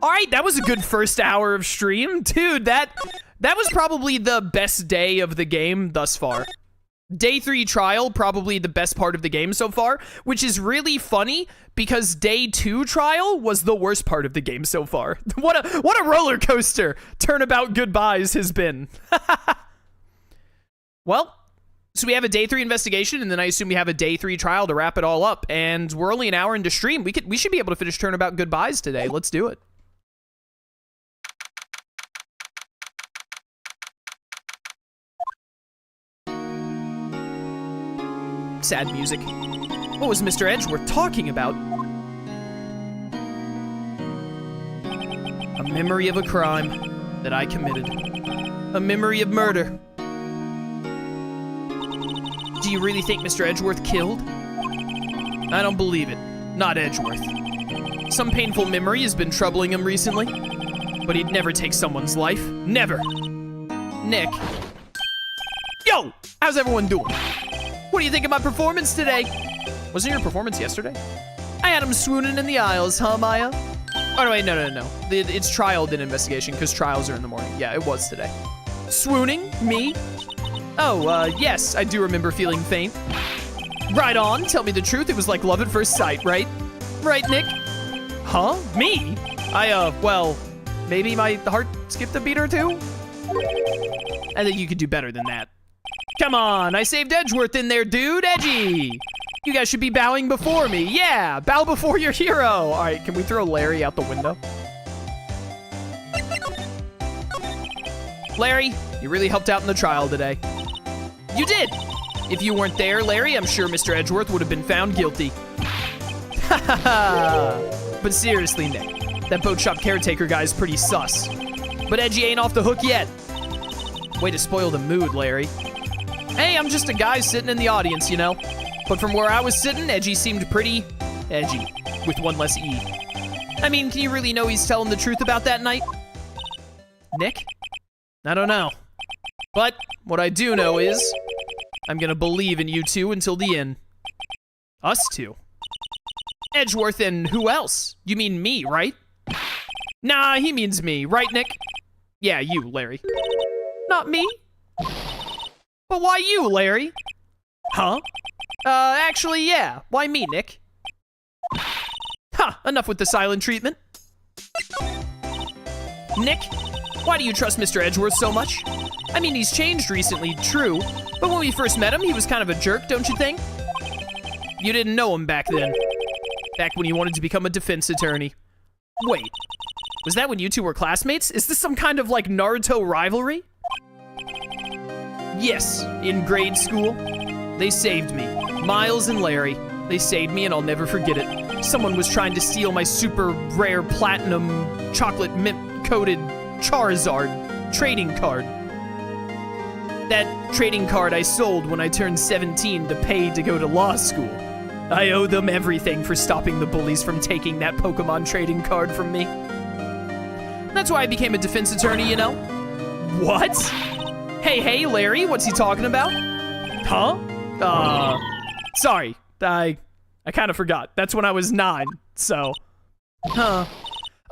All right, that was a good first hour of stream. Dude, that was probably the best day of the game thus far. Day 3 trial, probably the best part of the game so far, which is really funny because day 2 trial was the worst part of the game so far. What a roller coaster Turnabout Goodbyes has been. Well, so we have a day 3 investigation, and then I assume we have a day 3 trial to wrap it all up, and we're only an hour into stream. We should be able to finish Turnabout Goodbyes today. Let's do it. Sad music. What was Mr. Edgeworth talking about? A memory of a crime that I committed. A memory of murder. Do you really think Mr. Edgeworth killed? I don't believe it. Not Edgeworth. Some painful memory has been troubling him recently, but he'd never take someone's life. Never. Nick. Yo! How's everyone doing? What do you think of my performance today? Wasn't your performance yesterday? I had him swooning in the aisles, huh, Maya? Oh, no, wait, no. It's trial, then investigation, because trials are in the morning. Yeah, it was today. Swooning? Me? Oh, yes, I do remember feeling faint. Right on, tell me the truth, it was like love at first sight, right? Right, Nick? Huh? Me? Well, maybe my heart skipped a beat or two? I think you could do better than that. Come on, I saved Edgeworth in there, dude. Edgy. You guys should be bowing before me. Yeah, bow before your hero. All right, can we throw Larry out the window? Larry, you really helped out in the trial today. You did. If you weren't there, Larry, I'm sure Mr. Edgeworth would have been found guilty. But seriously, Nick, that boat shop caretaker guy's pretty sus. But Edgy ain't off the hook yet. Way to spoil the mood, Larry. Hey, I'm just a guy sitting in the audience, you know? But from where I was sitting, Edgy seemed pretty edgy, with one less E. I mean, can you really know he's telling the truth about that night? Nick? I don't know. But what I do know is, I'm gonna believe in you two until the end. Us two? Edgeworth and who else? You mean me, right? Nah, he means me, right, Nick? Yeah, you, Larry. Not me? But why you, Larry? Huh? Actually, yeah. Why me, Nick? Huh, enough with the silent treatment. Nick, why do you trust Mr. Edgeworth so much? I mean, he's changed recently, true, but when we first met him, he was kind of a jerk, don't you think? You didn't know him back then. Back when he wanted to become a defense attorney. Wait, was that when you two were classmates? Is this some kind of, like, Naruto rivalry? Yes, in grade school, they saved me. Miles and Larry, they saved me and I'll never forget it. Someone was trying to steal my super rare platinum chocolate mint-coated Charizard trading card. That trading card I sold when I turned 17 to pay to go to law school. I owe them everything for stopping the bullies from taking that Pokemon trading card from me. That's why I became a defense attorney, you know? What? Hey, Larry, what's he talking about? Huh? Sorry, I kind of forgot. That's when I was 9, so. Huh.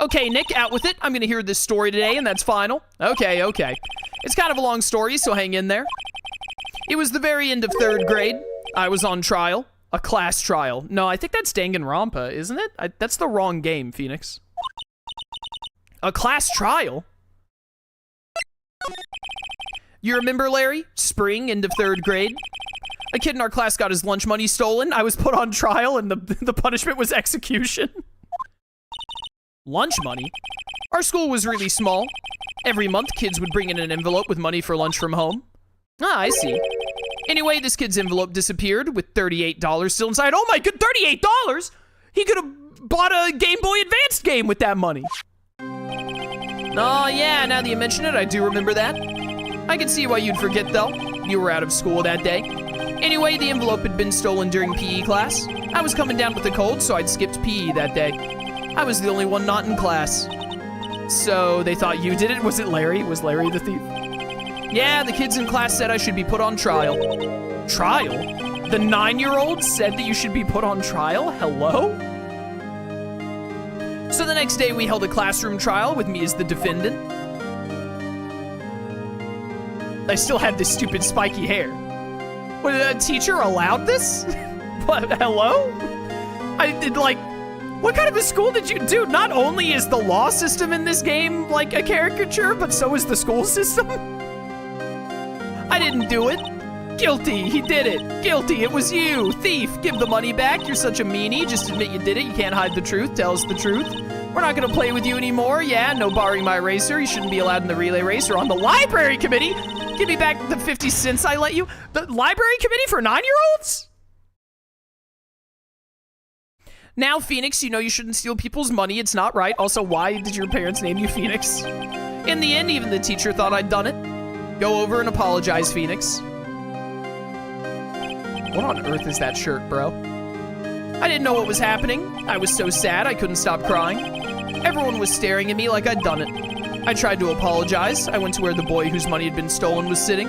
Okay, Nick, out with it. I'm gonna hear this story today, and that's final. Okay. It's kind of a long story, so hang in there. It was the very end of 3rd grade. I was on trial. A class trial. No, I think that's Danganronpa, isn't it? That's the wrong game, Phoenix. A class trial? You remember, Larry? Spring, end of 3rd grade. A kid in our class got his lunch money stolen. I was put on trial, and the punishment was execution. Lunch money? Our school was really small. Every month, kids would bring in an envelope with money for lunch from home. Ah, I see. Anyway, this kid's envelope disappeared with $38 still inside. Oh my god, $38?! He could have bought a Game Boy Advanced game with that money. Oh yeah, now that you mention it, I do remember that. I can see why you'd forget though. You were out of school that day. Anyway, the envelope had been stolen during PE class. I was coming down with a cold, so I'd skipped PE that day. I was the only one not in class. So they thought you did it? Was it Larry? Was Larry the thief? Yeah, the kids in class said I should be put on trial. Trial? The 9-year-old said that you should be put on trial? Hello? So the next day we held a classroom trial with me as the defendant. I still had this stupid spiky hair. Would a teacher allowed this? What, hello? I did like, what kind of a school did you do? Not only is the law system in this game like a caricature, but so is the school system. I didn't do it. Guilty, he did it. Guilty, it was you. Thief, give the money back. You're such a meanie. Just admit you did it. You can't hide the truth. Tell us the truth. We're not gonna play with you anymore. Yeah, no borrowing my eraser. You shouldn't be allowed in the relay race or on the library committee. Give me back the 50 cents I let you. The library committee for 9-year-olds? Now, Phoenix, you know you shouldn't steal people's money. It's not right. Also, why did your parents name you Phoenix? In the end, even the teacher thought I'd done it. Go over and apologize, Phoenix. What on earth is that shirt, bro? I didn't know what was happening. I was so sad I couldn't stop crying. Everyone was staring at me like I'd done it. I tried to apologize. I went to where the boy whose money had been stolen was sitting.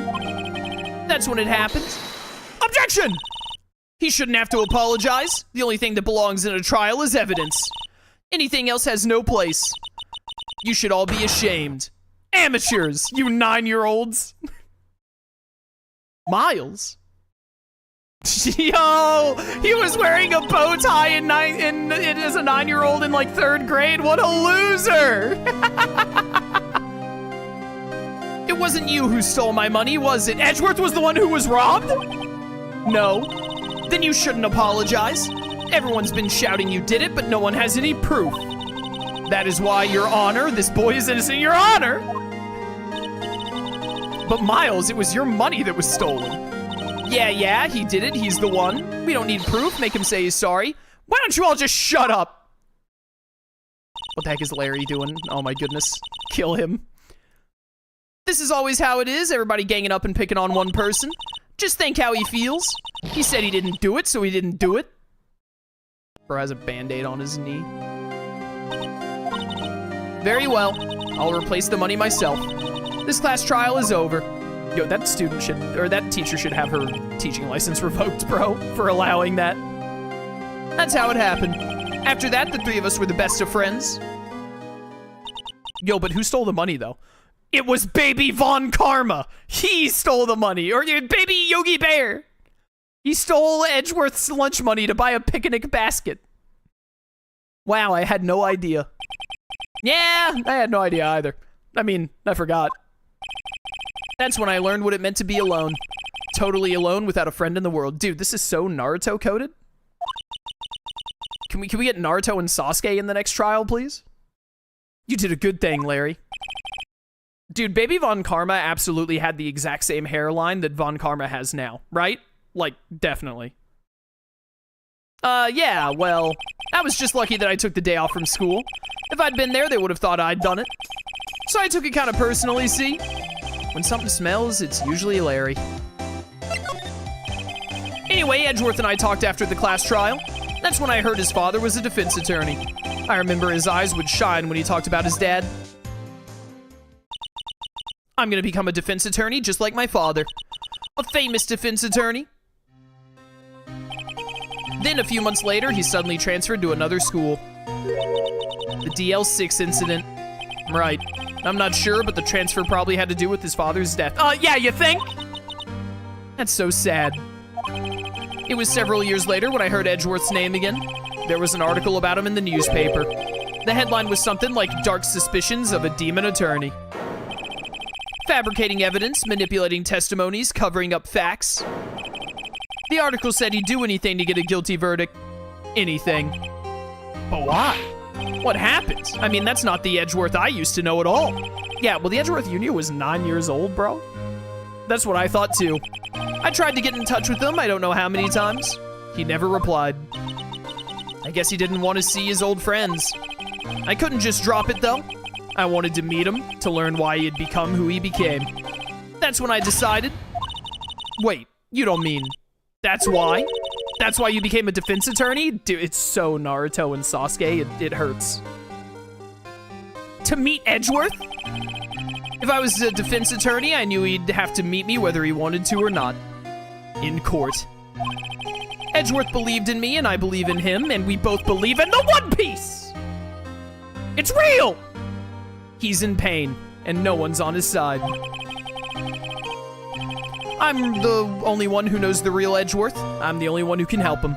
That's when it happened. Objection! He shouldn't have to apologize. The only thing that belongs in a trial is evidence. Anything else has no place. You should all be ashamed. Amateurs, you 9-year-olds. Miles? Yo, he was wearing a bow tie as a 9-year-old in like 3rd grade. What a loser! It wasn't you who stole my money, was it? Edgeworth was the one who was robbed? No. Then you shouldn't apologize. Everyone's been shouting you did it, but no one has any proof. That is why, Your Honor, this boy is innocent, Your Honor! But Miles, it was your money that was stolen. Yeah, he did it. He's the one. We don't need proof. Make him say he's sorry. Why don't you all just shut up? What the heck is Larry doing? Oh my goodness. Kill him. This is always how it is. Everybody ganging up and picking on one person. Just think how he feels. He said he didn't do it, so he didn't do it. Bro has a band-aid on his knee. Very well. I'll replace the money myself. This class trial is over. Yo, that student should, or that teacher should have her teaching license revoked, bro, for allowing that. That's how it happened. After that, the 3 of us were the best of friends. Yo, but who stole the money, though? It was Baby Von Karma. He stole the money. Or Baby Yogi Bear. He stole Edgeworth's lunch money to buy a picnic basket. Wow, I had no idea. Yeah, I had no idea either. I mean, I forgot. That's when I learned what it meant to be alone. Totally alone without a friend in the world. Dude, this is so Naruto coded. Can we get Naruto and Sasuke in the next trial, please? You did a good thing, Larry. Dude, Baby Von Karma absolutely had the exact same hairline that Von Karma has now, right? Like, definitely. Yeah, well, I was just lucky that I took the day off from school. If I'd been there, they would have thought I'd done it. So I took it kind of personally, see? When something smells, it's usually Larry. Anyway, Edgeworth and I talked after the class trial. That's when I heard his father was a defense attorney. I remember his eyes would shine when he talked about his dad. I'm gonna become a defense attorney just like my father. A famous defense attorney. Then a few months later, he suddenly transferred to another school. The DL6 incident. Right. I'm not sure, but the transfer probably had to do with his father's death. Yeah, you think? That's so sad. It was several years later when I heard Edgeworth's name again. There was an article about him in the newspaper. The headline was something like Dark Suspicions of a Demon Attorney. Fabricating evidence, manipulating testimonies, covering up facts. The article said he'd do anything to get a guilty verdict. Anything. But why? What happened? I mean, that's not the Edgeworth I used to know at all. Yeah, well, the Edgeworth you knew was 9 years old, bro. That's what I thought, too. I tried to get in touch with him, I don't know how many times. He never replied. I guess he didn't want to see his old friends. I couldn't just drop it, though. I wanted to meet him, to learn why he had become who he became. That's when I decided... Wait, you don't mean... That's why? That's why you became a defense attorney? Dude, it's so Naruto and Sasuke, it hurts. To meet Edgeworth? If I was a defense attorney, I knew he'd have to meet me whether he wanted to or not. In court. Edgeworth believed in me, and I believe in him, and we both believe in the One Piece! It's real! He's in pain, and no one's on his side. I'm the only one who knows the real Edgeworth. I'm the only one who can help him.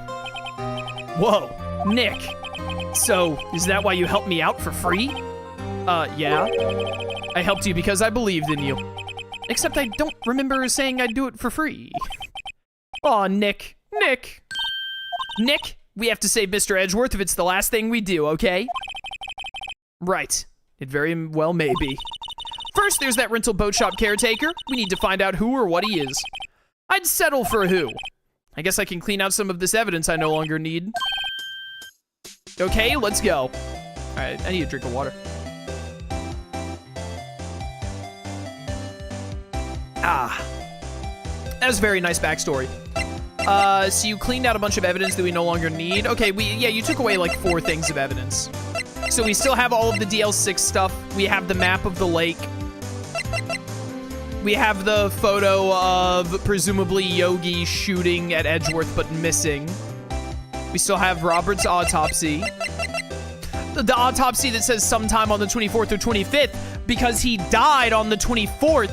Whoa, Nick. So, is that why you helped me out for free? Yeah. I helped you because I believed in you. Except I don't remember saying I'd do it for free. Aw, Nick. Nick, we have to save Mr. Edgeworth if it's the last thing we do, okay? Right. It very well may be. First, there's that rental boat shop caretaker. We need to find out who or what he is. I'd settle for who. I guess I can clean out some of this evidence I no longer need. Okay, let's go. All right, I need a drink of water. That was a very nice backstory. So you cleaned out a bunch of evidence that we no longer need. Okay, you took away like 4 things of evidence. So we still have all of the DL6 stuff. We have the map of the lake. We have the photo of presumably Yogi shooting at Edgeworth but missing. We still have Robert's autopsy. The autopsy that says sometime on the 24th or 25th because he died on the 24th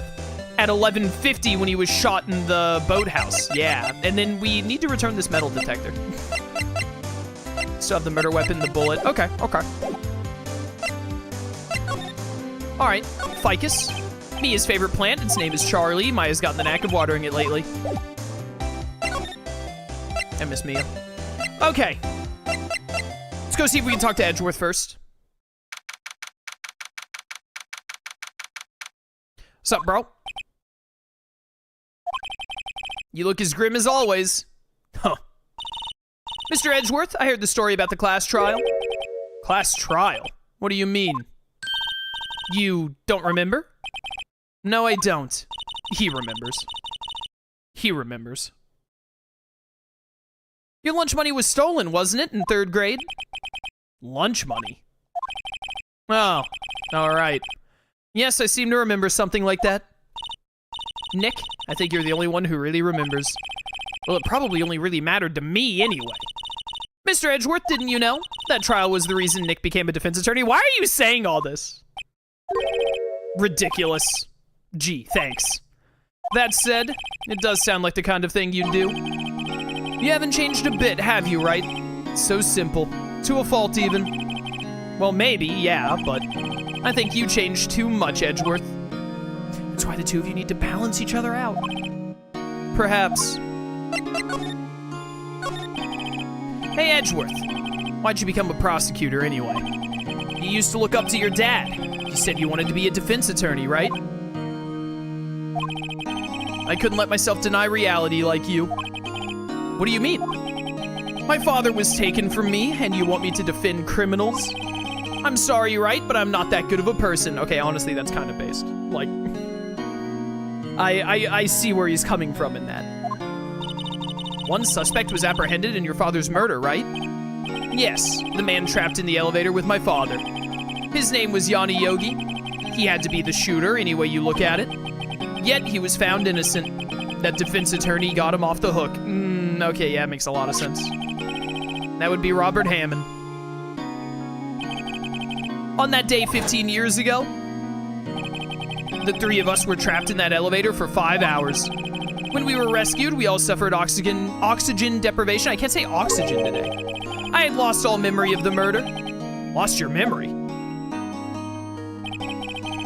at 11:50 when he was shot in the boathouse. Yeah, and then we need to return this metal detector. Still have the murder weapon, the bullet. Okay. All right, ficus. Mia's favorite plant. Its name is Charlie. Maya's gotten the knack of watering it lately. I miss Mia. Okay. Let's go see if we can talk to Edgeworth first. What's up, bro? You look as grim as always. Huh. Mr. Edgeworth, I heard the story about the class trial. Class trial? What do you mean? You don't remember? No, I don't. He remembers. Your lunch money was stolen, wasn't it, in 3rd grade? Lunch money? Oh, all right. Yes, I seem to remember something like that. Nick, I think you're the only one who really remembers. Well, it probably only really mattered to me anyway. Mr. Edgeworth, didn't you know? That trial was the reason Nick became a defense attorney. Why are you saying all this? Ridiculous. Gee, thanks. That said, it does sound like the kind of thing you'd do. You haven't changed a bit, have you, right? So simple. To a fault, even. Well, maybe, yeah, but I think you changed too much, Edgeworth. That's why the two of you need to balance each other out. Perhaps. Hey, Edgeworth. Why'd you become a prosecutor, anyway? You used to look up to your dad. You said you wanted to be a defense attorney, right? I couldn't let myself deny reality like you. What do you mean? My father was taken from me, and you want me to defend criminals? I'm sorry, right? But I'm not that good of a person. Okay, honestly, that's kind of based. Like, I see where he's coming from in that. One suspect was apprehended in your father's murder, right? Yes, the man trapped in the elevator with my father. His name was Yanni Yogi. He had to be the shooter, any way you look at it. Yet, he was found innocent. That defense attorney got him off the hook. Okay, yeah, it makes a lot of sense. That would be Robert Hammond. On that day 15 years ago, the 3 of us were trapped in that elevator for 5 hours. When we were rescued, we all suffered oxygen deprivation. I can't say oxygen today. I had lost all memory of the murder. Lost your memory?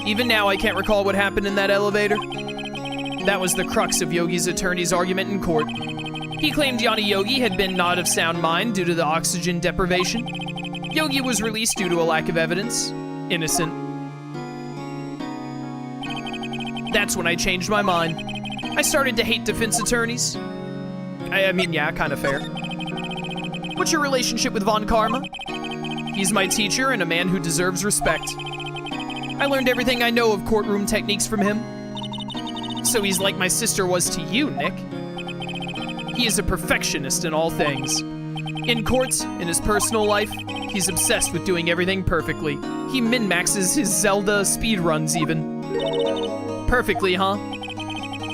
Even now, I can't recall what happened in that elevator. That was the crux of Yogi's attorney's argument in court. He claimed Yanni Yogi had been not of sound mind due to the oxygen deprivation. Yogi was released due to a lack of evidence. Innocent. That's when I changed my mind. I started to hate defense attorneys. I mean, yeah, kind of fair. What's your relationship with Von Karma? He's my teacher and a man who deserves respect. I learned everything I know of courtroom techniques from him. So he's like my sister was to you, Nick. He is a perfectionist in all things. In court, in his personal life, he's obsessed with doing everything perfectly. He min-maxes his Zelda speedruns even. Perfectly, huh?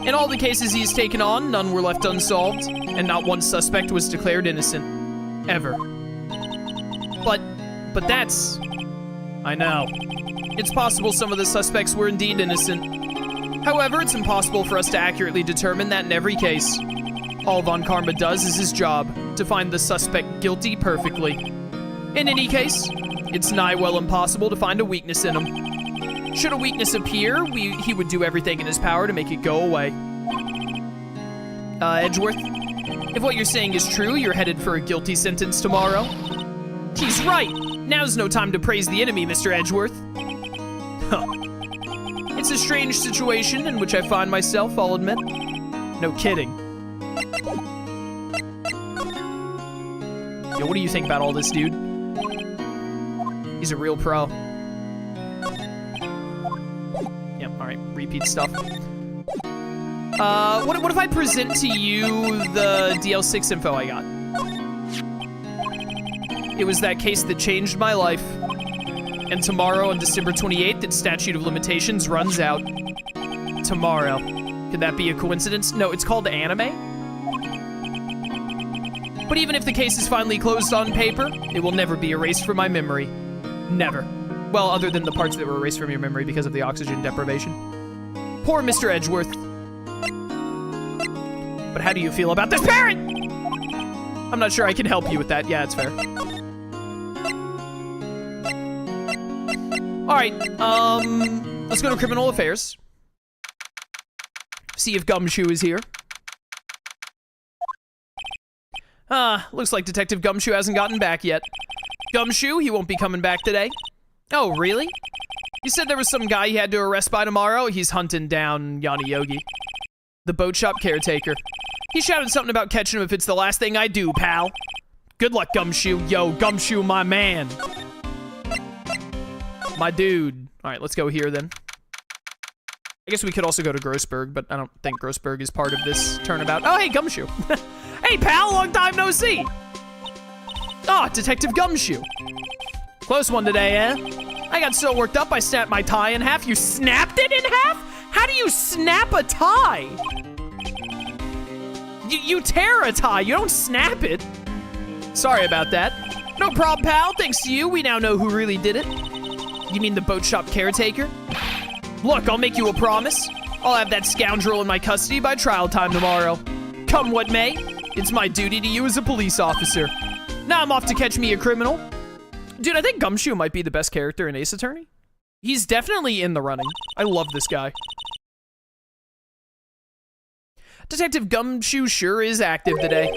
In all the cases he's taken on, none were left unsolved, and not one suspect was declared innocent. Ever. But that's I know. It's possible some of the suspects were indeed innocent. However, it's impossible for us to accurately determine that in every case. All Von Karma does is his job, to find the suspect guilty perfectly. In any case, it's nigh well impossible to find a weakness in him. Should a weakness appear, he would do everything in his power to make it go away. Edgeworth, if what you're saying is true, you're headed for a guilty sentence tomorrow. He's right! Now's no time to praise the enemy, Mr. Edgeworth. Huh. It's a strange situation in which I find myself, I'll admit. No kidding. Yo, what do you think about all this, dude? He's a real pro. Yep, alright, repeat stuff. What if I present to you the DL6 info I got? It was that case that changed my life. And tomorrow, on December 28th, its statute of limitations runs out. Tomorrow. Could that be a coincidence? No, it's called anime. But even if the case is finally closed on paper, it will never be erased from my memory. Never. Well, other than the parts that were erased from your memory because of the oxygen deprivation. Poor Mr. Edgeworth. But how do you feel about this parent? I'm not sure I can help you with that. Yeah, it's fair. Alright, let's go to Criminal Affairs. See if Gumshoe is here. Looks like Detective Gumshoe hasn't gotten back yet. Gumshoe, he won't be coming back today. Oh, really? You said there was some guy you had to arrest by tomorrow? He's hunting down Yanni Yogi. The boat shop caretaker. He shouted something about catching him if it's the last thing I do, pal. Good luck, Gumshoe. Yo, Gumshoe, my man. My dude. All right, let's go here then. I guess we could also go to Grossberg, but I don't think Grossberg is part of this turnabout. Oh, hey, Gumshoe. Hey, pal, long time no see. Ah, Detective Gumshoe. Close one today, eh? I got so worked up I snapped my tie in half. You snapped it in half? How do you snap a tie? You tear a tie, you don't snap it. Sorry about that. No problem, pal. Thanks to you, we now know who really did it. You mean the boat shop caretaker? Look, I'll make you a promise. I'll have that scoundrel in my custody by trial time tomorrow. Come what may, it's my duty to you as a police officer. Now I'm off to catch me a criminal. Dude, I think Gumshoe might be the best character in Ace Attorney. He's definitely in the running. I love this guy. Detective Gumshoe sure is active today.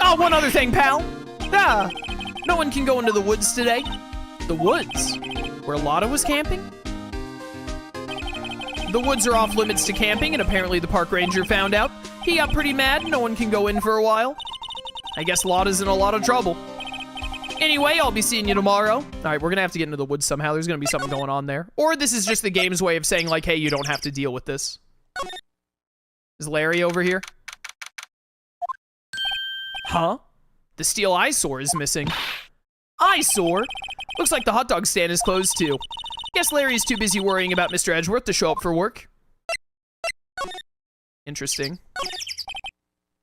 Oh, one other thing, pal. No one can go into the woods today. The woods? Where Lotta was camping? The woods are off limits to camping, and apparently the park ranger found out. He got pretty mad, no one can go in for a while. I guess Lotta's in a lot of trouble. Anyway, I'll be seeing you tomorrow. All right, we're gonna have to get into the woods somehow. There's gonna be something going on there. Or this is just the game's way of saying, like, hey, you don't have to deal with this. Is Larry over here? Huh? The steel eyesore is missing. Eyesore? Looks like the hot dog stand is closed too. Guess Larry's too busy worrying about Mr. Edgeworth to show up for work. Interesting.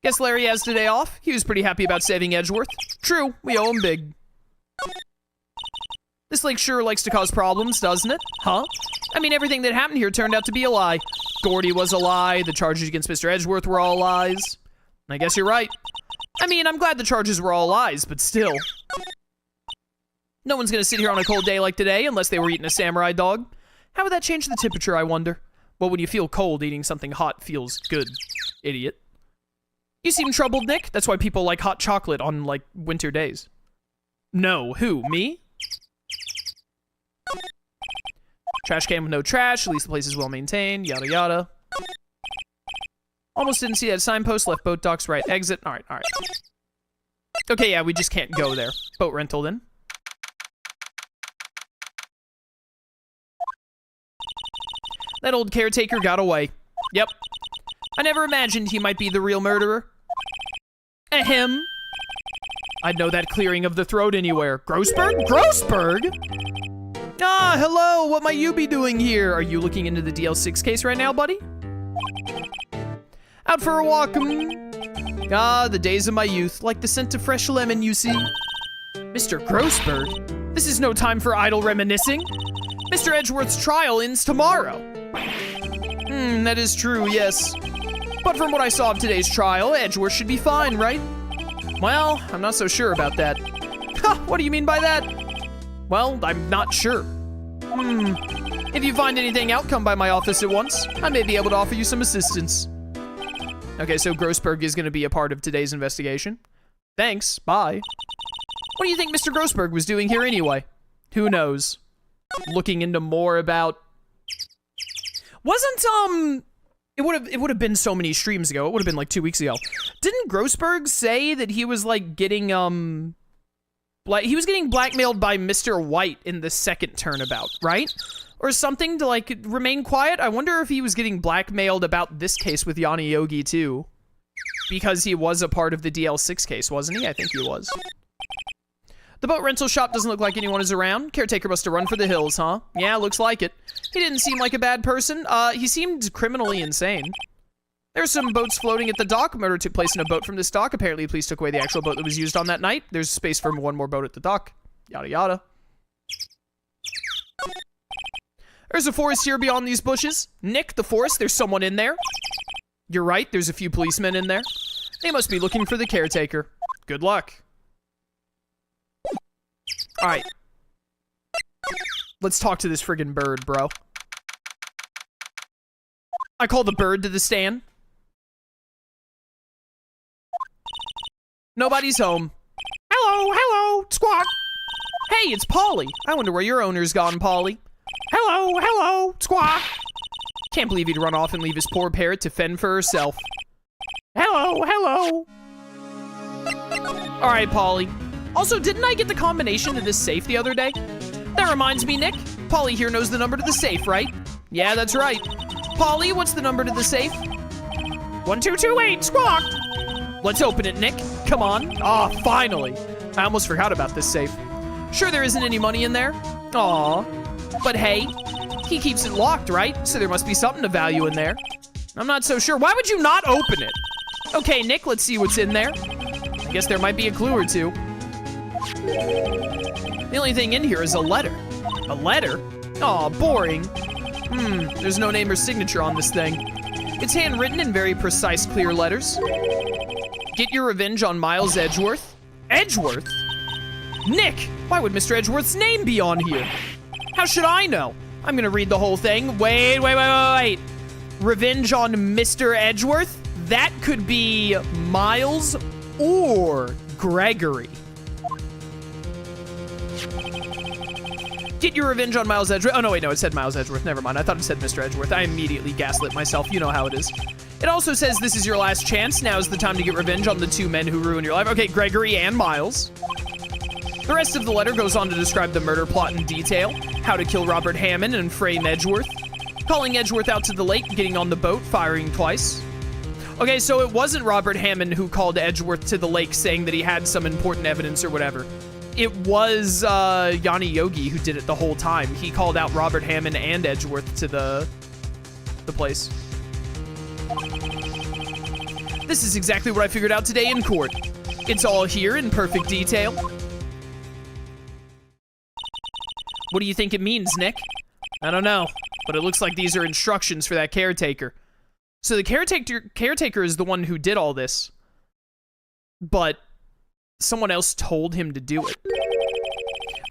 Guess Larry has today off. He was pretty happy about saving Edgeworth. True, we owe him big. This lake sure likes to cause problems, doesn't it? Huh? I mean, everything that happened here turned out to be a lie. Gordy was a lie, the charges against Mr. Edgeworth were all lies. I guess you're right. I mean, I'm glad the charges were all lies, but still. No one's gonna sit here on a cold day like today unless they were eating a samurai dog. How would that change the temperature, I wonder? Well, when you feel cold, eating something hot feels good, idiot. You seem troubled, Nick. That's why people like hot chocolate on, like, winter days. No, who, me? Trash can with no trash, at least the place is well maintained, yada yada. Almost didn't see that signpost, left boat docks, right exit. Alright, alright. Okay, yeah, we just can't go there. Boat rental then. That old caretaker got away. Yep. I never imagined he might be the real murderer. Ahem. I'd know that clearing of the throat anywhere. Grossberg? Grossberg? Ah, hello, what might you be doing here? Are you looking into the DL6 case right now, buddy? Out for a walk, Ah, the days of my youth, like the scent of fresh lemon, you see. Mr. Grossberg? This is no time for idle reminiscing. Mr. Edgeworth's trial ends tomorrow. That is true, yes. But from what I saw of today's trial, Edgeworth should be fine, right? Well, I'm not so sure about that. Ha, what do you mean by that? Well, I'm not sure. If you find anything out, come by my office at once. I may be able to offer you some assistance. Okay, so Grossberg is going to be a part of today's investigation. Thanks, bye. What do you think Mr. Grossberg was doing here anyway? Who knows? Looking into more about... Wasn't, It would have been so many streams ago. It would have been like 2 weeks ago. Didn't Grossberg say that he was like getting, he was getting blackmailed by Mr. White in the second Turnabout, right? Or something to like remain quiet? I wonder if he was getting blackmailed about this case with Yanni Yogi too. Because he was a part of the DL6 case, wasn't he? I think he was. The boat rental shop doesn't look like anyone is around. Caretaker must have run for the hills, huh? Yeah, looks like it. He didn't seem like a bad person. He seemed criminally insane. There's some boats floating at the dock. Murder took place in a boat from this dock. Apparently, the police took away the actual boat that was used on that night. There's space for one more boat at the dock. Yada yada. There's a forest here beyond these bushes. Nick, the forest, there's someone in there. You're right, there's a few policemen in there. They must be looking for the caretaker. Good luck. Alright. Let's talk to this friggin' bird, bro. I call the bird to the stand. Nobody's home. Hello, hello, squawk. Hey, it's Polly. I wonder where your owner's gone, Polly. Hello, hello, squawk. Can't believe he'd run off and leave his poor parrot to fend for herself. Hello, hello. All right, Polly. Also, didn't I get the combination to this safe the other day? That reminds me, Nick. Polly here knows the number to the safe, right? Yeah, that's right. Polly, what's the number to the safe? 1228, squawk. Let's open it, Nick. Come on. Ah, finally. I almost forgot about this safe. Sure there isn't any money in there? Aw. But hey, he keeps it locked, right? So there must be something of value in there. I'm not so sure. Why would you not open it? Okay, Nick, let's see what's in there. I guess there might be a clue or two. The only thing in here is a letter. A letter? Aw, boring. There's no name or signature on this thing. It's handwritten in very precise, clear letters. Get your revenge on Miles Edgeworth. Edgeworth? Nick, why would Mr. Edgeworth's name be on here? How should I know? I'm gonna read the whole thing. Wait. Revenge on Mr. Edgeworth? That could be Miles or Gregory. Get your revenge on Miles Edgeworth. Oh, no, wait, no, it said Miles Edgeworth. Never mind. I thought it said Mr. Edgeworth. I immediately gaslit myself. You know how it is. It also says this is your last chance. Now is the time to get revenge on the two men who ruined your life. Okay, Gregory and Miles. The rest of the letter goes on to describe the murder plot in detail, how to kill Robert Hammond and frame Edgeworth, calling Edgeworth out to the lake, getting on the boat, firing twice. Okay, so it wasn't Robert Hammond who called Edgeworth to the lake saying that he had some important evidence or whatever. It was Yanni Yogi who did it the whole time. He called out Robert Hammond and Edgeworth to the place. This is exactly what I figured out today in court. It's all here in perfect detail. What do you think it means, Nick? I don't know, but it looks like these are instructions for that caretaker. So the caretaker is the one who did all this, but someone else told him to do it.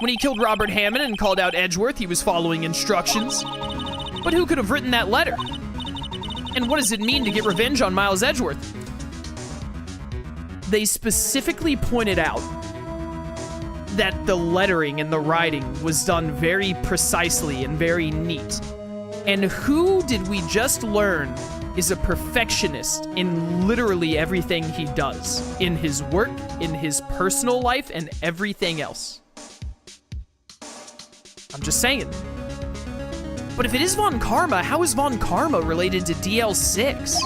When he killed Robert Hammond and called out Edgeworth, he was following instructions. But who could have written that letter? And what does it mean to get revenge on Miles Edgeworth? They specifically pointed out that the lettering and the writing was done very precisely and very neat. And who did we just learn is a perfectionist in literally everything he does. In his work, in his personal life, and everything else. I'm just saying. But if it is Von Karma, how is Von Karma related to DL6?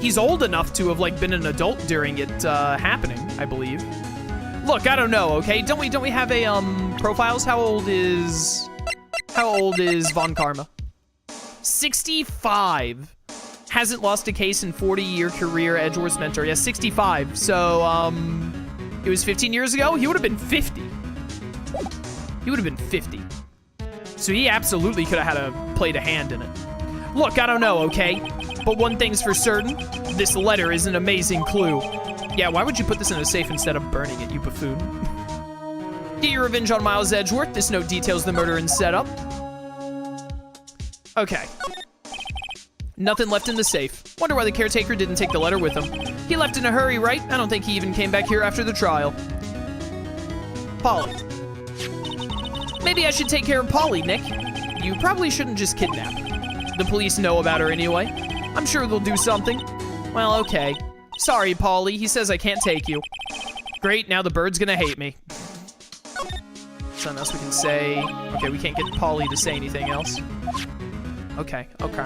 He's old enough to have like been an adult during it happening, I believe. Look, I don't know, okay? Don't we have a profiles? How old is Von Karma? 65. Hasn't lost a case in 40-year career, Edgeworth's mentor. Yeah, 65. So, it was 15 years ago? He would have been 50. He would have been 50. So he absolutely could have played a hand in it. Look, I don't know, okay? But one thing's for certain, this letter is an amazing clue. Yeah, why would you put this in a safe instead of burning it, you buffoon? Get your revenge on Miles Edgeworth. This note details the murder and setup. Okay. Nothing left in the safe. Wonder why the caretaker didn't take the letter with him. He left in a hurry, right? I don't think he even came back here after the trial. Polly. Maybe I should take care of Polly, Nick. You probably shouldn't just kidnap her. The police know about her anyway. I'm sure they'll do something. Well, okay. Sorry, Polly. He says I can't take you. Great, now the bird's gonna hate me. Something else we can say. Okay, we can't get Polly to say anything else. Okay, okay.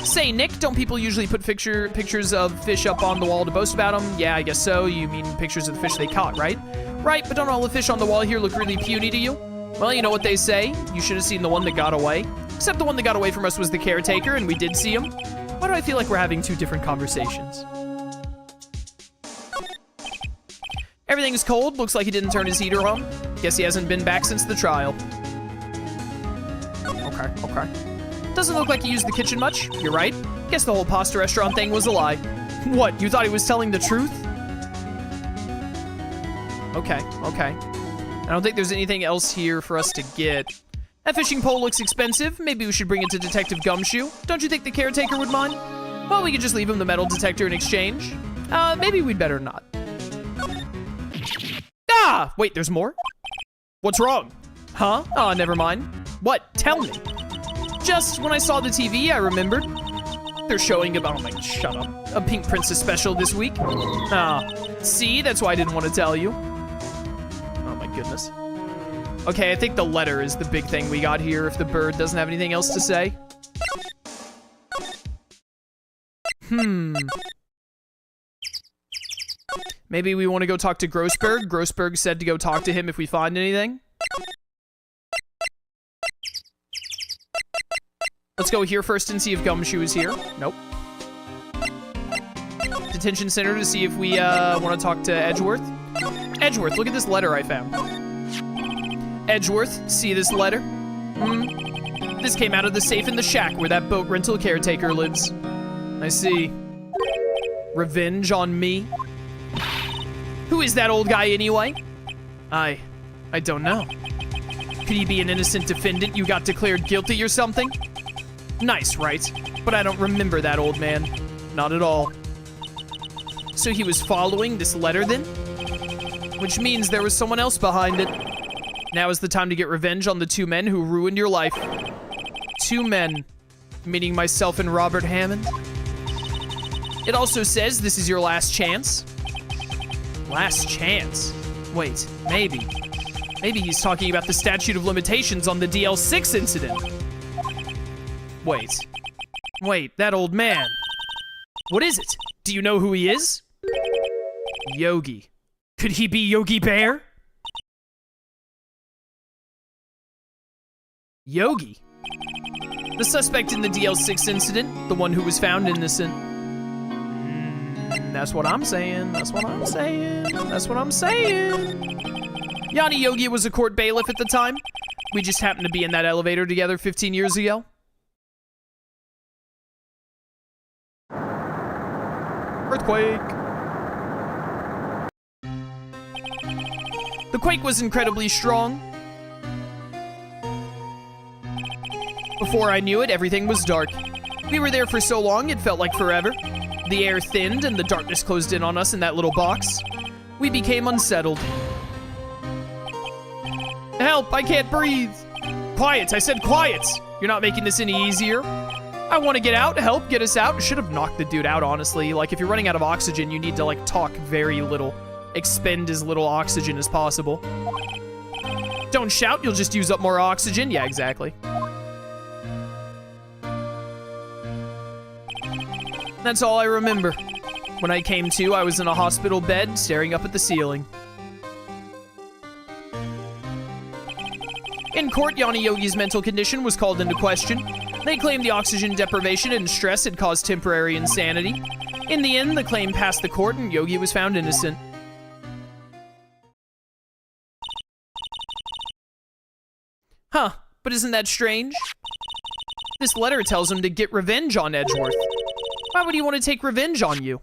Say, Nick, don't people usually put pictures of fish up on the wall to boast about them? Yeah, I guess so. You mean pictures of the fish they caught, right? Right, but don't all the fish on the wall here look really puny to you? Well, you know what they say. You should have seen the one that got away. Except the one that got away from us was the caretaker, and we did see him. Why do I feel like we're having two different conversations? Everything's cold. Looks like he didn't turn his heater on. Guess he hasn't been back since the trial. Okay, okay. Doesn't look like he used the kitchen much. You're right. Guess the whole pasta restaurant thing was a lie. What, you thought he was telling the truth? Okay, okay. I don't think there's anything else here for us to get. That fishing pole looks expensive. Maybe we should bring it to Detective Gumshoe. Don't you think the caretaker would mind? Well, we could just leave him the metal detector in exchange. Maybe we'd better not. Ah! Wait, there's more? What's wrong? Huh? Oh, never mind. What? Tell me. Just when I saw the TV, I remembered. They're showing about, oh my, shut up. A Pink Princess special this week. Ah, see? That's why I didn't want to tell you. Oh my goodness. Okay, I think the letter is the big thing we got here if the bird doesn't have anything else to say. Maybe we want to go talk to Grossberg. Grossberg said to go talk to him if we find anything. Let's go here first and see if Gumshoe is here. Nope. Detention center to see if we want to talk to Edgeworth. Edgeworth, look at this letter I found. Edgeworth, see this letter? This came out of the safe in the shack where that boat rental caretaker lives. I see. Revenge on me? Who is that old guy anyway? I don't know. Could he be an innocent defendant you got declared guilty or something? Nice, right? But I don't remember that old man. Not at all. So he was following this letter then? Which means there was someone else behind it. Now is the time to get revenge on the two men who ruined your life. Two men. Meaning myself and Robert Hammond. It also says this is your last chance. Last chance? Wait, maybe. Maybe he's talking about the statute of limitations on the DL6 incident. Wait, that old man. What is it? Do you know who he is? Yogi. Could he be Yogi Bear? Yogi? The suspect in the DL6 incident, the one who was found innocent. That's what I'm saying. That's what I'm saying. That's what I'm saying. Yanni Yogi was a court bailiff at the time. We just happened to be in that elevator together 15 years ago. Earthquake. The quake was incredibly strong. Before I knew it, everything was dark. We were there for so long, it felt like forever. The air thinned and the darkness closed in on us in that little box. We became unsettled. Help, I can't breathe. Quiet, I said quiet. You're not making this any easier. I want to get out, help, get us out. Should have knocked the dude out, honestly. Like, if you're running out of oxygen, you need to, like, talk very little. Expend as little oxygen as possible. Don't shout, you'll just use up more oxygen. Yeah, exactly. That's all I remember. When I came to, I was in a hospital bed, staring up at the ceiling. In court, Yanni Yogi's mental condition was called into question. They claimed the oxygen deprivation and stress had caused temporary insanity. In the end, the claim passed the court and Yogi was found innocent. Huh, but isn't that strange? This letter tells him to get revenge on Edgeworth. Why would he want to take revenge on you?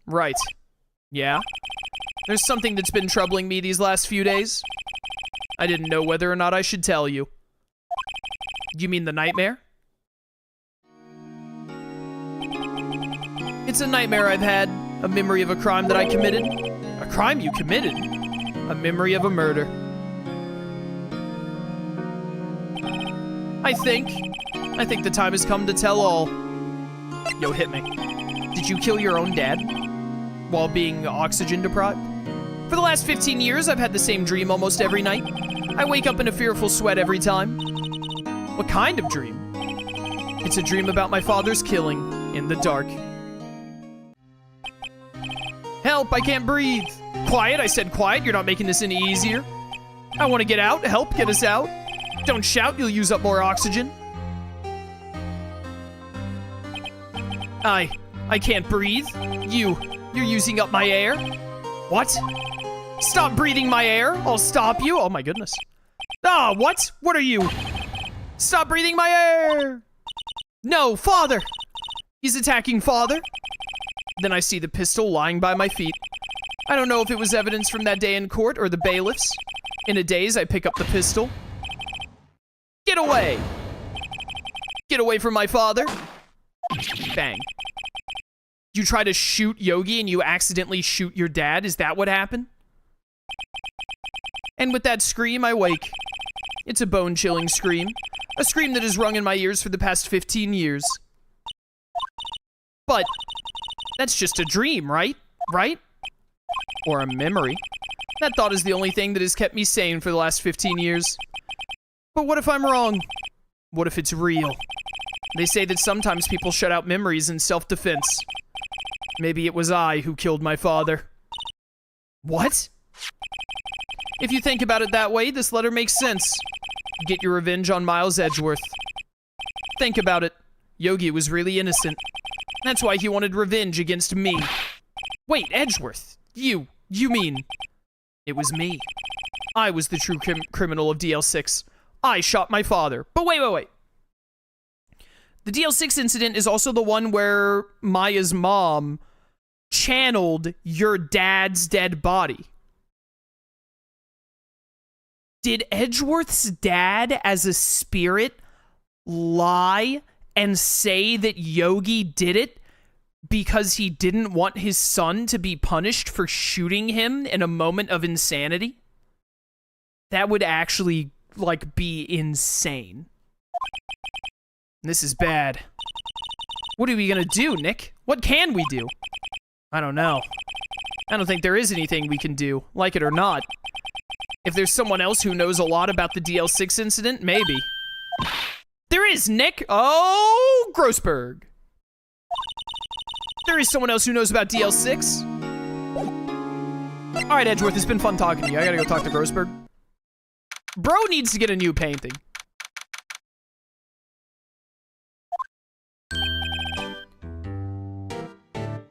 Right. Yeah? There's something that's been troubling me these last few days. I didn't know whether or not I should tell you. You mean the nightmare? It's a nightmare I've had. A memory of a crime that I committed. A crime you committed? A memory of a murder. I think the time has come to tell all. Yo, hit me. Did you kill your own dad? While being oxygen deprived? For the last 15 years, I've had the same dream almost every night. I wake up in a fearful sweat every time. What kind of dream? It's a dream about my father's killing in the dark. Help, I can't breathe. Quiet, I said quiet. You're not making this any easier. I want to get out. Help, get us out. Don't shout, you'll use up more oxygen. I can't breathe. You're using up my air. What? Stop breathing my air. I'll stop you. Oh my goodness. Ah, what? What are you? Stop breathing my air. No, father. He's attacking father. Then I see the pistol lying by my feet. I don't know if it was evidence from that day in court or the bailiffs. In a daze, I pick up the pistol. Get away! Get away from my father. Bang. You try to shoot Yogi and you accidentally shoot your dad? Is that what happened? And with that scream, I wake. It's a bone-chilling scream. A scream that has rung in my ears for the past 15 years. But that's just a dream, right? Right? Or a memory. That thought is the only thing that has kept me sane for the last 15 years. But what if I'm wrong? What if it's real? They say that sometimes people shut out memories in self-defense. Maybe it was I who killed my father. What? If you think about it that way, this letter makes sense. Get your revenge on Miles Edgeworth. Think about it. Yogi was really innocent. That's why he wanted revenge against me. Wait, Edgeworth. You mean... It was me. I was the true criminal of DL6. I shot my father. But wait. The DL6 incident is also the one where Maya's mom channeled your dad's dead body. Did Edgeworth's dad, as a spirit, lie and say that Yogi did it because he didn't want his son to be punished for shooting him in a moment of insanity? That would actually, be insane. This is bad. What are we gonna do, Nick? What can we do? I don't know. I don't think there is anything we can do, like it or not. If there's someone else who knows a lot about the DL6 incident, maybe. There is, Nick! Oh, Grossberg. There is someone else who knows about DL6. Alright, Edgeworth, it's been fun talking to you. I gotta go talk to Grossberg. Bro needs to get a new painting.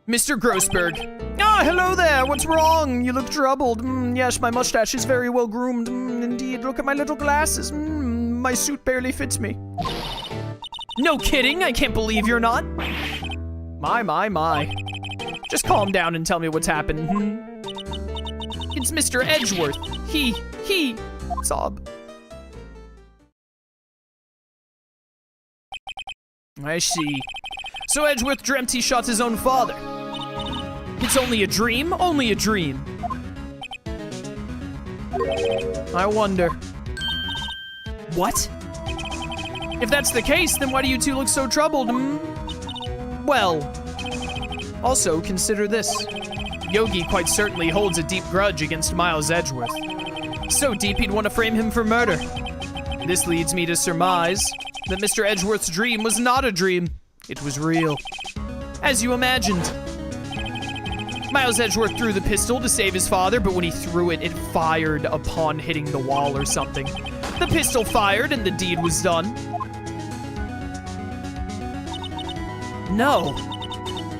Mr. Grossberg. Ah, hello there. What's wrong? You look troubled. Yes, my mustache is very well groomed. Indeed. Look at my little glasses. My suit barely fits me. No kidding. I can't believe you're not. My. Just calm down and tell me what's happened. It's Mr. Edgeworth. He, sob. I see. So Edgeworth dreamt he shot his own father. It's only a dream? Only a dream. I wonder. What? If that's the case, then why do you two look so troubled? Well, also consider this. Yogi quite certainly holds a deep grudge against Miles Edgeworth. So deep he'd want to frame him for murder. This leads me to surmise that Mr. Edgeworth's dream was not a dream. It was real. As you imagined. Miles Edgeworth threw the pistol to save his father, but when he threw it, it fired upon hitting the wall or something. The pistol fired and the deed was done. No.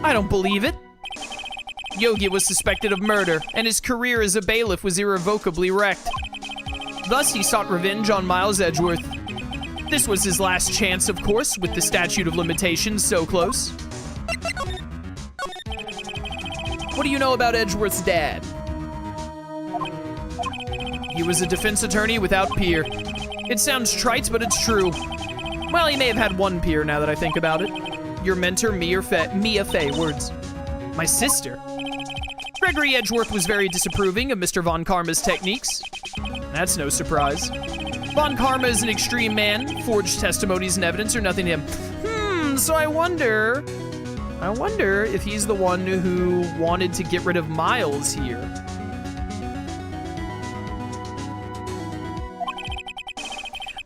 I don't believe it. Yogi was suspected of murder, and his career as a bailiff was irrevocably wrecked. Thus, he sought revenge on Miles Edgeworth. This was his last chance, of course, with the statute of limitations so close. What do you know about Edgeworth's dad? He was a defense attorney without peer. It sounds trite, but it's true. Well, he may have had one peer now that I think about it. Your mentor, Mia Fey, words. My sister. Gregory Edgeworth was very disapproving of Mr. von Karma's techniques. That's no surprise. Von Karma is an extreme man. Forged testimonies and evidence are nothing to him. So I wonder if he's the one who wanted to get rid of Miles here.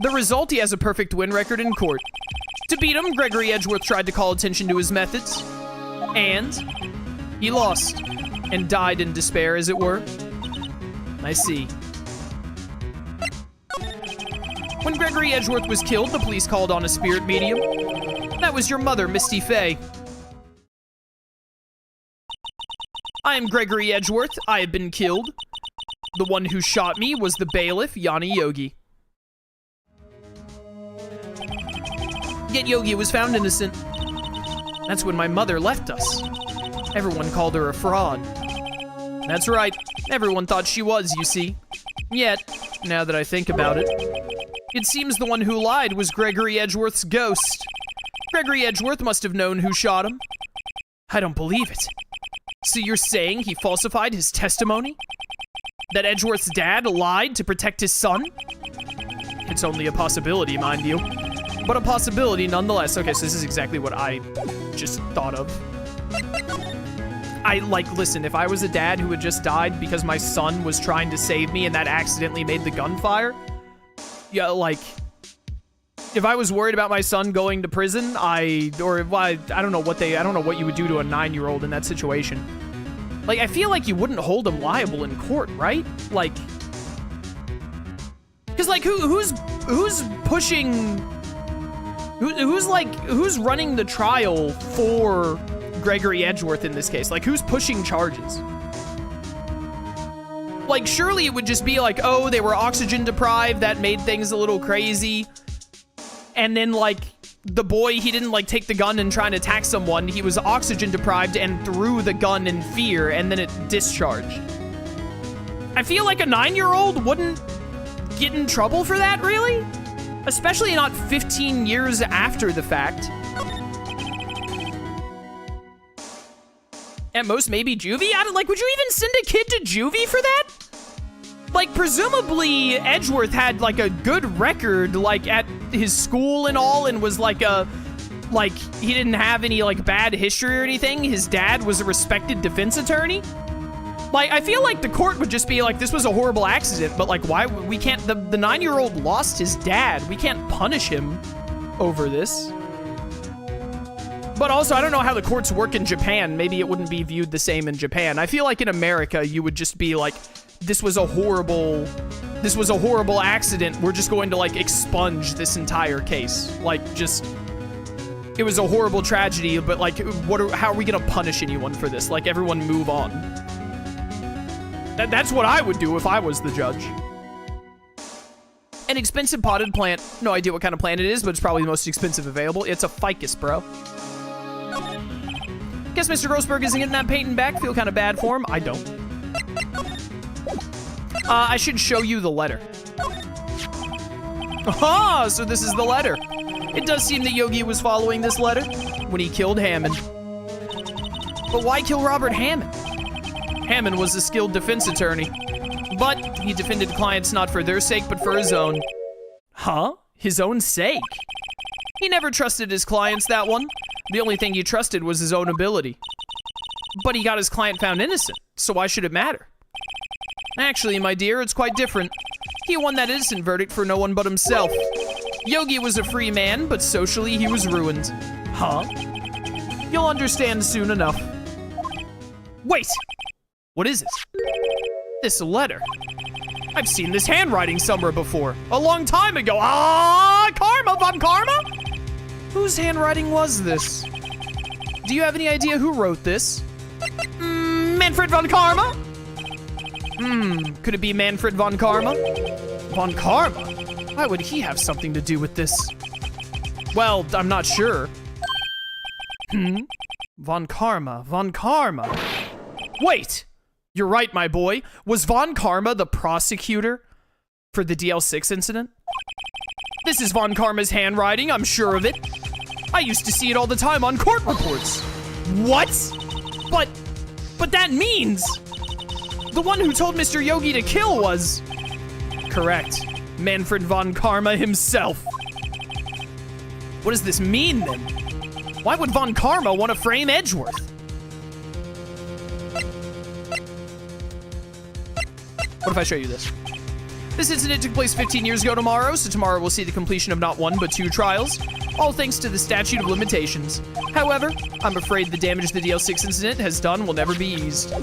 The result, he has a perfect win record in court. To beat him, Gregory Edgeworth tried to call attention to his methods. And he lost and died in despair, as it were. I see. When Gregory Edgeworth was killed, the police called on a spirit medium. That was your mother, Misty Fey. I am Gregory Edgeworth. I have been killed. The one who shot me was the bailiff, Yanni Yogi. Yet Yogi was found innocent. That's when my mother left us. Everyone called her a fraud. That's right. Everyone thought she was, you see. Yet, now that I think about it, it seems the one who lied was Gregory Edgeworth's ghost. Gregory Edgeworth must have known who shot him. I don't believe it. So you're saying he falsified his testimony? That Edgeworth's dad lied to protect his son? It's only a possibility, mind you. But a possibility nonetheless. Okay, so this is exactly what I just thought of. Listen, if I was a dad who had just died because my son was trying to save me and that accidentally made the gunfire, yeah, if I was worried about my son going to prison, I don't know what you would do to a 9-year-old in that situation. I feel like you wouldn't hold him liable in court, right? Because who's pushing, who's running the trial for Gregory Edgeworth in this case? Who's pushing charges? Surely it would just be oh, they were oxygen deprived, that made things a little crazy. And then, the boy, he didn't, take the gun and try and attack someone. He was oxygen deprived and threw the gun in fear, and then it discharged. I feel like a 9-year-old wouldn't get in trouble for that, really? Especially not 15 years after the fact. At most, maybe juvie? Would you even send a kid to juvie for that? Presumably, Edgeworth had, a good record, at his school and all, and was, he didn't have any, bad history or anything. His dad was a respected defense attorney. I feel like the court would just be this was a horrible accident, but, why? We can't, the 9-year-old lost his dad. We can't punish him over this. But also, I don't know how the courts work in Japan. Maybe it wouldn't be viewed the same in Japan. I feel like in America, you would just be this was a horrible accident. We're just going to, expunge this entire case. It was a horrible tragedy, but, how are we gonna punish anyone for this? Everyone move on. That's what I would do if I was the judge. An expensive potted plant. No idea what kind of plant it is, but it's probably the most expensive available. It's a ficus, bro. Guess Mr. Grossberg isn't getting that painting back. Feel kind of bad for him. I don't. I should show you the letter. Aha! So this is the letter. It does seem that Yogi was following this letter when he killed Hammond. But why kill Robert Hammond? Hammond was a skilled defense attorney. But he defended clients not for their sake, but for his own. Huh? His own sake? He never trusted his clients, that one. The only thing he trusted was his own ability. But he got his client found innocent, so why should it matter? Actually, my dear, it's quite different. He won that innocent verdict for no one but himself. Yogi was a free man, but socially he was ruined. Huh? You'll understand soon enough. Wait! What is it? This letter. I've seen this handwriting somewhere before. A long time ago. Ah, Karma von Karma? Whose handwriting was this? Do you have any idea who wrote this? Manfred von Karma? Could it be Manfred von Karma? Von Karma? Why would he have something to do with this? Well, I'm not sure. Von Karma, Von Karma. Wait! You're right, my boy. Was Von Karma the prosecutor for the DL6 incident? This is Von Karma's handwriting, I'm sure of it. I used to see it all the time on court reports. What? But that means the one who told Mr. Yogi to kill was... Correct. Manfred Von Karma himself. What does this mean, then? Why would Von Karma want to frame Edgeworth? What if I show you this? This incident took place 15 years ago tomorrow, so tomorrow we'll see the completion of not one, but 2 trials, all thanks to the statute of limitations. However, I'm afraid the damage the DL6 incident has done will never be eased.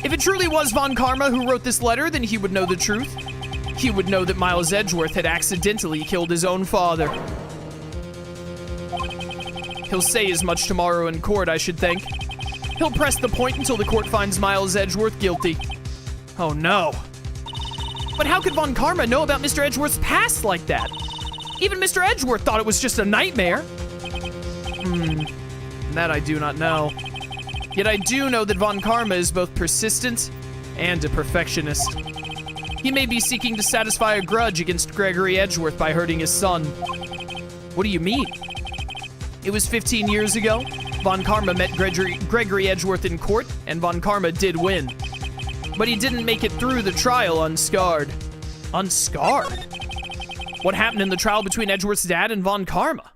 If it truly was Von Karma who wrote this letter, then he would know the truth. He would know that Miles Edgeworth had accidentally killed his own father. He'll say as much tomorrow in court, I should think. He'll press the point until the court finds Miles Edgeworth guilty. Oh no. But how could Von Karma know about Mr. Edgeworth's past like that? Even Mr. Edgeworth thought it was just a nightmare. That I do not know. Yet I do know that Von Karma is both persistent and a perfectionist. He may be seeking to satisfy a grudge against Gregory Edgeworth by hurting his son. What do you mean? It was 15 years ago. Von Karma met Gregory Edgeworth in court, and Von Karma did win. But he didn't make it through the trial unscarred. Unscarred? What happened in the trial between Edgeworth's dad and Von Karma?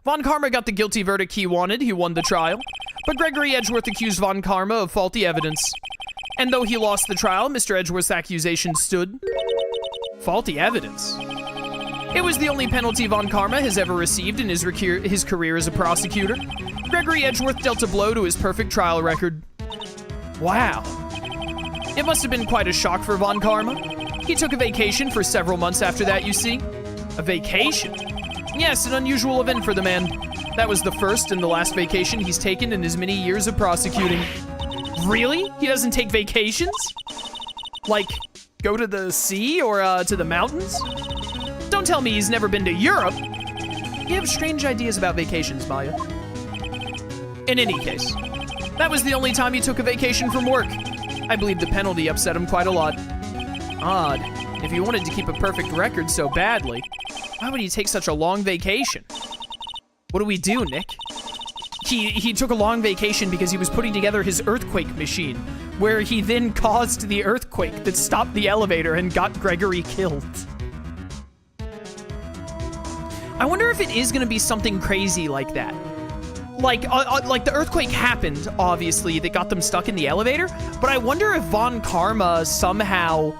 Von Karma got the guilty verdict he wanted. He won the trial. But Gregory Edgeworth accused Von Karma of faulty evidence. And though he lost the trial, Mr. Edgeworth's accusation stood. Faulty evidence? It was the only penalty Von Karma has ever received in his career as a prosecutor. Gregory Edgeworth dealt a blow to his perfect trial record. Wow. It must have been quite a shock for Von Karma. He took a vacation for several months after that, you see. A vacation? Yes, an unusual event for the man. That was the first and the last vacation he's taken in his many years of prosecuting. Really? He doesn't take vacations? Like, go to the sea or to the mountains? Don't tell me he's never been to Europe. You have strange ideas about vacations, Maya. In any case, that was the only time he took a vacation from work. I believe the penalty upset him quite a lot. Odd. If he wanted to keep a perfect record so badly, why would he take such a long vacation? What do we do, Nick? He took a long vacation because he was putting together his earthquake machine, where he then caused the earthquake that stopped the elevator and got Gregory killed. I wonder if it is gonna be something crazy like that. Like the earthquake happened, obviously, that got them stuck in the elevator, but I wonder if Von Karma somehow,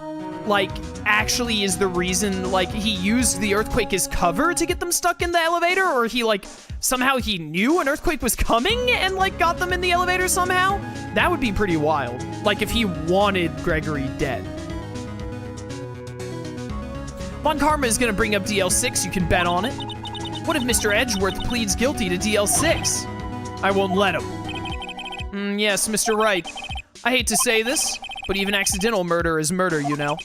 like, actually is the reason, like, he used the earthquake as cover to get them stuck in the elevator, or he, like, somehow he knew an earthquake was coming and, like, got them in the elevator somehow? That would be pretty wild. Like, if he wanted Gregory dead. Von Karma is gonna bring up DL6, you can bet on it. What if Mr. Edgeworth pleads guilty to DL6? I won't let him. Yes, Mr. Wright. I hate to say this, but even accidental murder is murder, you know.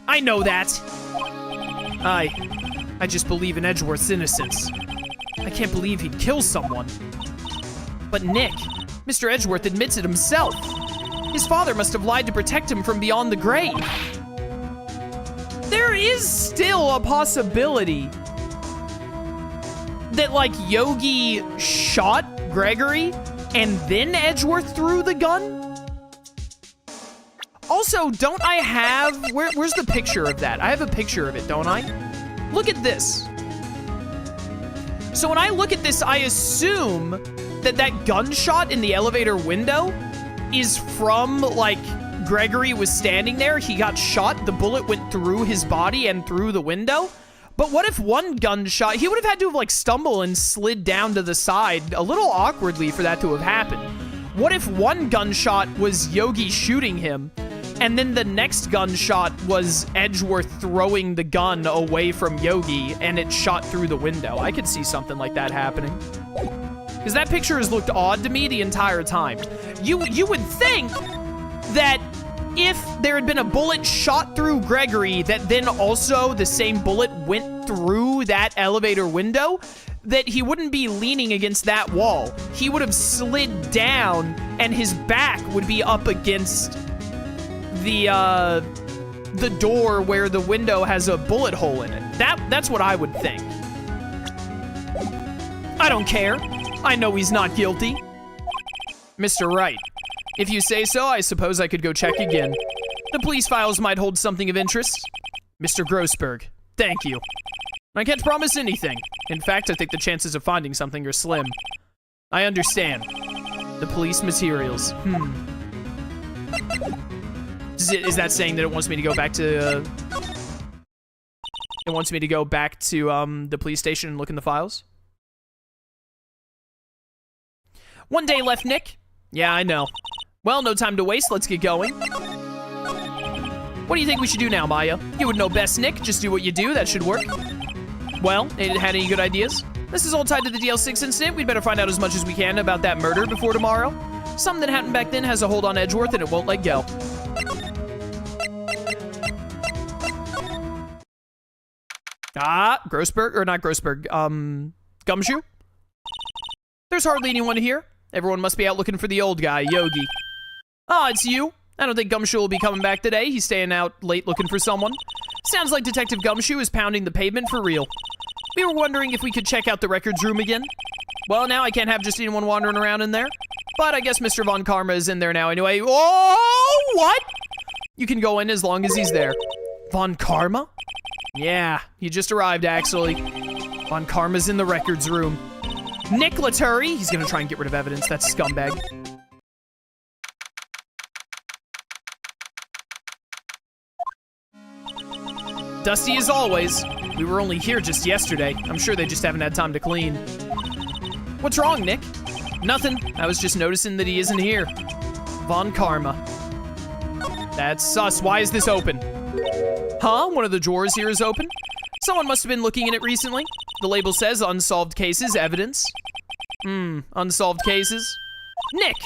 I know that. I just believe in Edgeworth's innocence. I can't believe he'd kill someone. But Nick, Mr. Edgeworth admits it himself. His father must have lied to protect him from beyond the grave. There is still a possibility that, like, Yogi shot Gregory and then Edgeworth threw the gun? Also, don't I have... Where's the picture of that? I have a picture of it, don't I? Look at this. So when I look at this, I assume that that gunshot in the elevator window is from, like, Gregory was standing there, he got shot, the bullet went through his body and through the window. But what if one gunshot, he would have had to have, like, stumble and slid down to the side a little awkwardly for that to have happened. What if one gunshot was Yogi shooting him, and then the next gunshot was Edgeworth throwing the gun away from Yogi, and it shot through the window? I could see something like that happening. Because that picture has looked odd to me the entire time. You would think that if there had been a bullet shot through Gregory that then also the same bullet went through that elevator window, that he wouldn't be leaning against that wall. He would have slid down and his back would be up against the door where the window has a bullet hole in it. That's what I would think. I don't care. I know he's not guilty. Mr. Wright, if you say so, I suppose I could go check again. The police files might hold something of interest. Mr. Grossberg, thank you. I can't promise anything. In fact, I think the chances of finding something are slim. I understand. The police materials. Is that saying that it wants me to go back to... it wants me to go back to the police station and look in the files? One day left, Nick. Yeah, I know. Well, no time to waste. Let's get going. What do you think we should do now, Maya? You would know best, Nick. Just do what you do. That should work. Well, it had any good ideas? This is all tied to the DL6 incident. We'd better find out as much as we can about that murder before tomorrow. Something that happened back then has a hold on Edgeworth and it won't let go. Grossberg, or not Grossberg, Gumshoe? There's hardly anyone here. Everyone must be out looking for the old guy, Yogi. It's you. I don't think Gumshoe will be coming back today. He's staying out late looking for someone. Sounds like Detective Gumshoe is pounding the pavement for real. We were wondering if we could check out the records room again. Well, now I can't have just anyone wandering around in there. But I guess Mr. Von Karma is in there now anyway. Oh, what? You can go in as long as he's there. Von Karma? Yeah, he just arrived, actually. Von Karma's in the records room. Nick, let's hurry. He's gonna try and get rid of evidence, that scumbag. Dusty as always. We were only here just yesterday. I'm sure they just haven't had time to clean. What's wrong, Nick? Nothing. I was just noticing that he isn't here. Von Karma. That's sus. Why is this open? Huh? One of the drawers here is open? Someone must have been looking in it recently. The label says unsolved cases, evidence. Unsolved cases. Nick!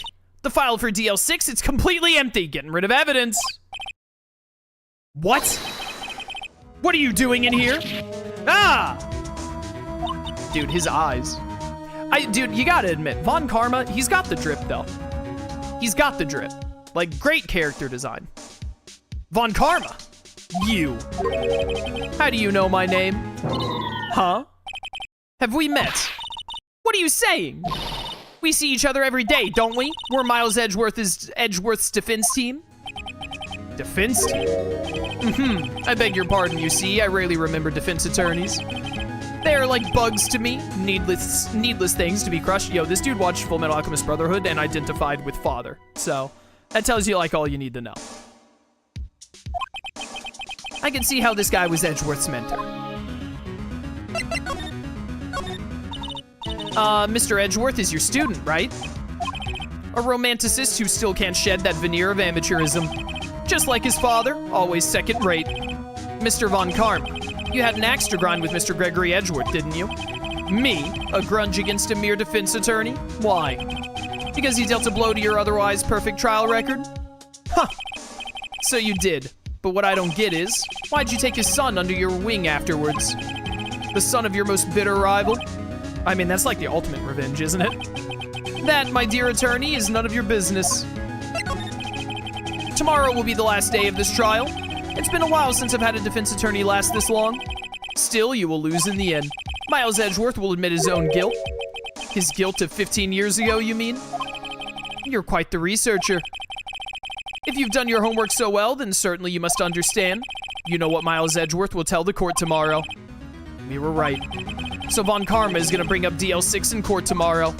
The file for DL6, it's completely empty. Getting rid of evidence. What? What are you doing in here? Ah! Dude, his eyes. Dude, you gotta admit, Von Karma, he's got the drip, though. He's got the drip. Like, great character design. Von Karma! You. How do you know my name? Huh? Have we met? What are you saying? We see each other every day, don't we? We're Miles Edgeworth's defense team. Defense team? I beg your pardon, you see. I rarely remember defense attorneys. They're like bugs to me. Needless things to be crushed. Yo, this dude watched Full Metal Alchemist Brotherhood and identified with father. So, that tells you like all you need to know. I can see how this guy was Edgeworth's mentor. Mr. Edgeworth is your student, right? A romanticist who still can't shed that veneer of amateurism. Just like his father, always second rate. Mr. Von Karma, you had an axe to grind with Mr. Gregory Edgeworth, didn't you? Me? A grudge against a mere defense attorney? Why? Because he dealt a blow to your otherwise perfect trial record? Huh. So you did. But what I don't get is, why'd you take his son under your wing afterwards? The son of your most bitter rival? I mean, that's like the ultimate revenge, isn't it? That, my dear attorney, is none of your business. Tomorrow will be the last day of this trial. It's been a while since I've had a defense attorney last this long. Still, you will lose in the end. Miles Edgeworth will admit his own guilt. His guilt of 15 years ago, you mean? You're quite the researcher. If you've done your homework so well, then certainly you must understand. You know what Miles Edgeworth will tell the court tomorrow. We were right. So Von Karma is gonna bring up DL6 in court tomorrow.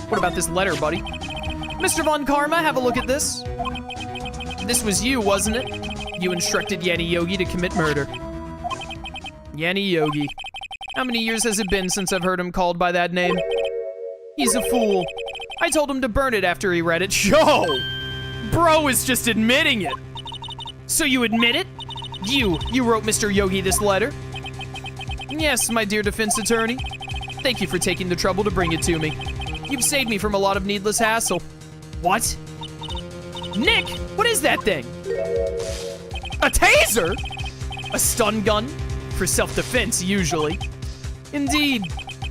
What about this letter, buddy? Mr. Von Karma, have a look at this. This was you, wasn't it? You instructed Yanni Yogi to commit murder. Yanni Yogi. How many years has it been since I've heard him called by that name? He's a fool. I told him to burn it after he read it. Yo! Bro is just admitting it. So you admit it? You wrote Mr. Yogi this letter? Yes, my dear defense attorney. Thank you for taking the trouble to bring it to me. You've saved me from a lot of needless hassle. What? Nick, what is that thing? A taser? A stun gun? For self-defense, usually. Indeed.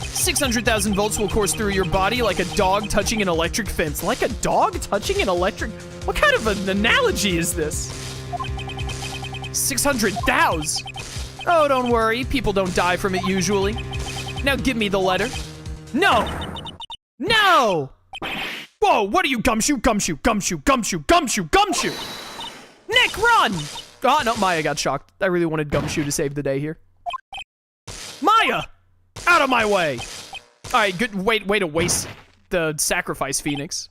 600,000 volts will course through your body like a dog touching an electric fence. Like a dog touching an electric... What kind of an analogy is this? 600,000? Oh, don't worry. People don't die from it usually. Now give me the letter. No! No! Whoa, what are you, gumshoe, gumshoe, gumshoe, gumshoe, gumshoe, gumshoe? Nick, run! Oh, no, Maya got shocked. I really wanted Gumshoe to save the day here. Maya! Out of my way! Alright, good. Way to waste the sacrifice, Phoenix.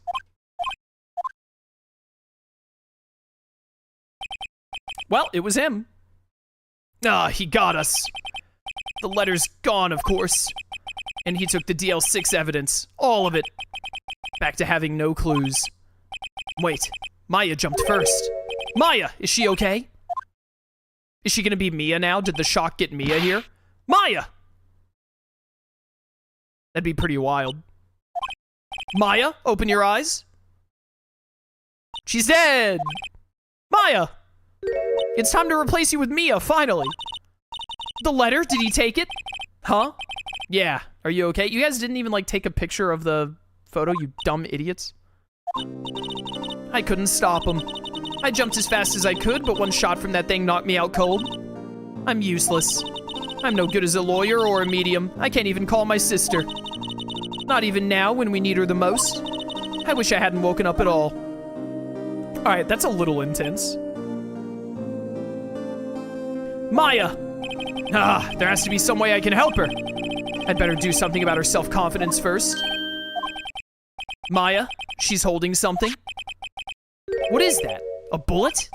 Well, it was him. Ah, he got us. The letter's gone, of course. And he took the DL6 evidence. All of it. Back to having no clues. Wait, Maya jumped first. Maya, is she okay? Is she gonna be Mia now? Did the shock get Mia here? Maya! That'd be pretty wild. Maya, open your eyes. She's dead! Maya! It's time to replace you with Mia, finally. The letter, did he take it? Huh? Yeah, are you okay? You guys didn't even, like, take a picture of the photo, you dumb idiots. I couldn't stop him. I jumped as fast as I could, but one shot from that thing knocked me out cold. I'm useless. I'm no good as a lawyer or a medium. I can't even call my sister. Not even now, when we need her the most. I wish I hadn't woken up at all. Alright, that's a little intense. Maya! Ah, there has to be some way I can help her. I'd better do something about her self-confidence first. Maya, she's holding something. What is that? A bullet?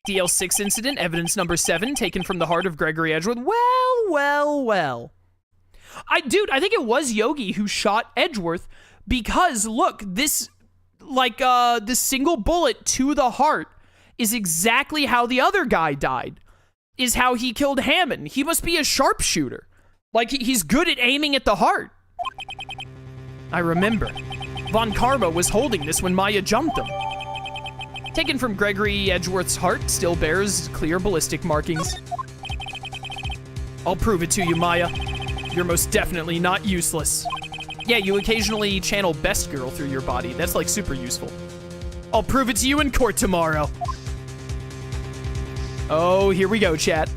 DL6 incident, evidence number 7, taken from the heart of Gregory Edgeworth. Well. Dude, I think it was Yogi who shot Edgeworth because, look, this single bullet to the heart is exactly how the other guy died. Is how he killed Hammond. He must be a sharpshooter. Like, he's good at aiming at the heart. I remember. Von Karma was holding this when Maya jumped him. Taken from Gregory Edgeworth's heart, still bears clear ballistic markings. I'll prove it to you, Maya. You're most definitely not useless. Yeah, you occasionally channel Best Girl through your body. That's, like, super useful. I'll prove it to you in court tomorrow. Oh, here we go, chat.